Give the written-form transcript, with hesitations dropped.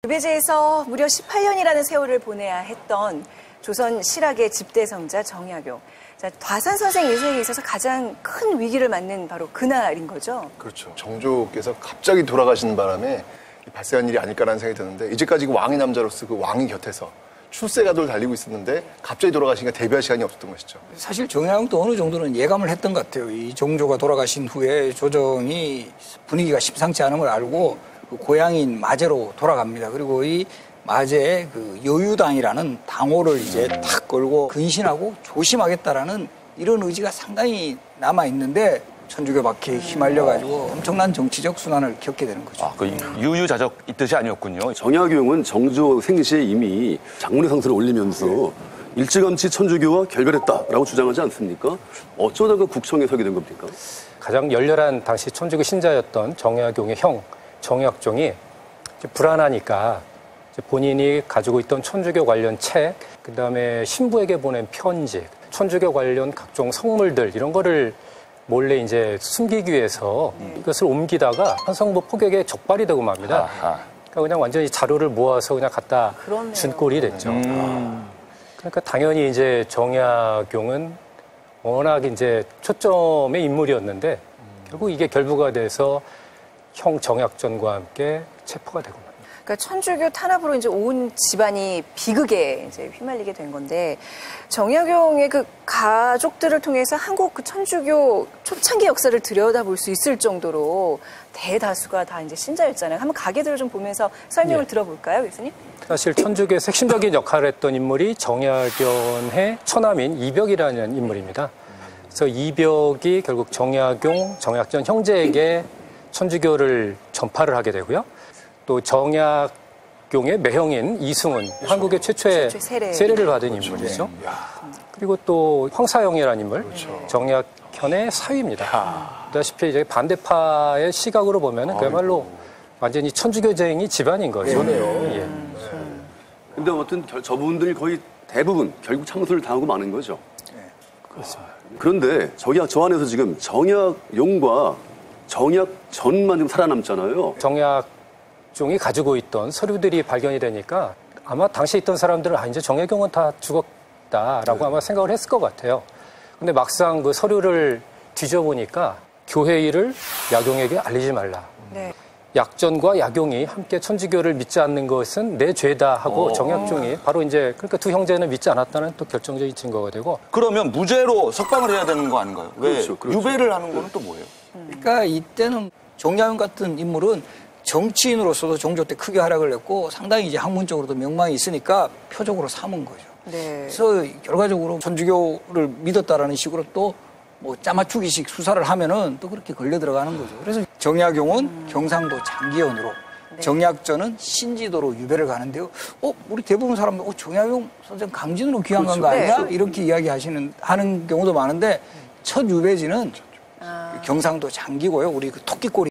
유배지에서 무려 18년이라는 세월을 보내야 했던 조선 실학의 집대성자 정약용. 자, 화산 선생 인생에 있어서 가장 큰 위기를 맞는 바로 그날인 거죠. 그렇죠. 정조께서 갑자기 돌아가시는 바람에 발생한 일이 아닐까라는 생각이 드는데, 이제까지 그 왕의 남자로서 그 왕이 곁에서 출세가도를 달리고 있었는데 갑자기 돌아가시니까 대비할 시간이 없었던 것이죠. 사실 정약용도 어느 정도는 예감을 했던 것 같아요. 이 정조가 돌아가신 후에 조정이 분위기가 심상치 않은 걸 알고 그 고향인 마제로 돌아갑니다. 그리고 이 마제의 그 여유당이라는 당호를 이제 탁 걸고 근신하고 조심하겠다라는 이런 의지가 상당히 남아 있는데 천주교 박해에 휘말려가지고 엄청난 정치적 순환을 겪게 되는 거죠. 아, 그 유유자적 이 뜻이 아니었군요. 정약용은 정조 생시에 이미 장문의 상소를 올리면서 일찌감치 천주교와 결별했다라고 주장하지 않습니까? 어쩌다가 국청에 서게 된 겁니까? 가장 열렬한 당시 천주교 신자였던 정약용의 형 정약종이 불안하니까 본인이 가지고 있던 천주교 관련 책, 그다음에 신부에게 보낸 편지, 천주교 관련 각종 성물들 이런 거를 몰래 이제 숨기기 위해서 이것을 옮기다가 한성부 포격에 적발이 되고 맙니다. 그러니까 그냥 완전히 자료를 모아서 그냥 갖다 준 꼴이 됐죠. 그러니까 당연히 이제 정약용은 워낙 이제 초점의 인물이었는데 결국 이게 결부가 돼서 형 정약전과 함께 체포가 되고 맙니다. 그러니까 천주교 탄압으로 이제 온 집안이 비극에 이제 휘말리게 된 건데, 정약용의 그 가족들을 통해서 한국 그 천주교 초창기 역사를 들여다볼 수 있을 정도로 대다수가 다 이제 신자였잖아요. 한번 가게들을 좀 보면서 설명을 들어볼까요, 교수님? 사실 천주교에서 핵심적인 역할을 했던 인물이 정약용의 처남인 이벽이라는 인물입니다. 그래서 이벽이 결국 정약용, 정약전 형제에게 천주교를 전파를 하게 되고요. 또 정약용의 매형인 이승은 한국의 최초의 세례를 받은 인물이죠. 그리고 또 황사영이라는 인물, 정약현의 사위입니다. 보다시피 이제 반대파의 시각으로 보면은 그야말로 완전히 천주교쟁이 집안인 거죠. 그러네요. 근데 아무튼 저분들이 거의 대부분 결국 참수를 당하고 마는 거죠. 네, 그렇습니다. 그런데 저 안에서 지금 정약용과 정약전만 좀 살아남잖아요. 정약종이 가지고 있던 서류들이 발견이 되니까 아마 당시에 있던 사람들은 이제 정약용은 다 죽었다라고 아마 생각을 했을 것 같아요. 근데 막상 그 서류를 뒤져보니까 교회 일을 약용에게 알리지 말라. 네. 약전과 약용이 함께 천주교를 믿지 않는 것은 내 죄다 하고 정약종이 바로 이제 그러니까 두 형제는 믿지 않았다는 또 결정적인 증거가 되고. 그러면 무죄로 석방을 해야 되는 거 아닌가요? 왜 그렇죠. 유배를 하는 거는 또 뭐예요? 그러니까 이때는 정약용 같은 인물은 정치인으로서도 정조 때 크게 활약을 했고 상당히 이제 학문적으로도 명망이 있으니까 표적으로 삼은 거죠. 네. 그래서 결과적으로 천주교를 믿었다라는 식으로 또 뭐 짜맞추기식 수사를 하면은 또 그렇게 걸려 들어가는 거죠. 그래서 정약용은 경상도 장기원으로, 정약전은 신지도로 유배를 가는데요. 우리 대부분 사람들, 정약용 선생 강진으로 귀향 간 거 아니야? 이렇게 하는 경우도 많은데 첫 유배지는 경상도 장기고요. 우리 그 토끼꼬리.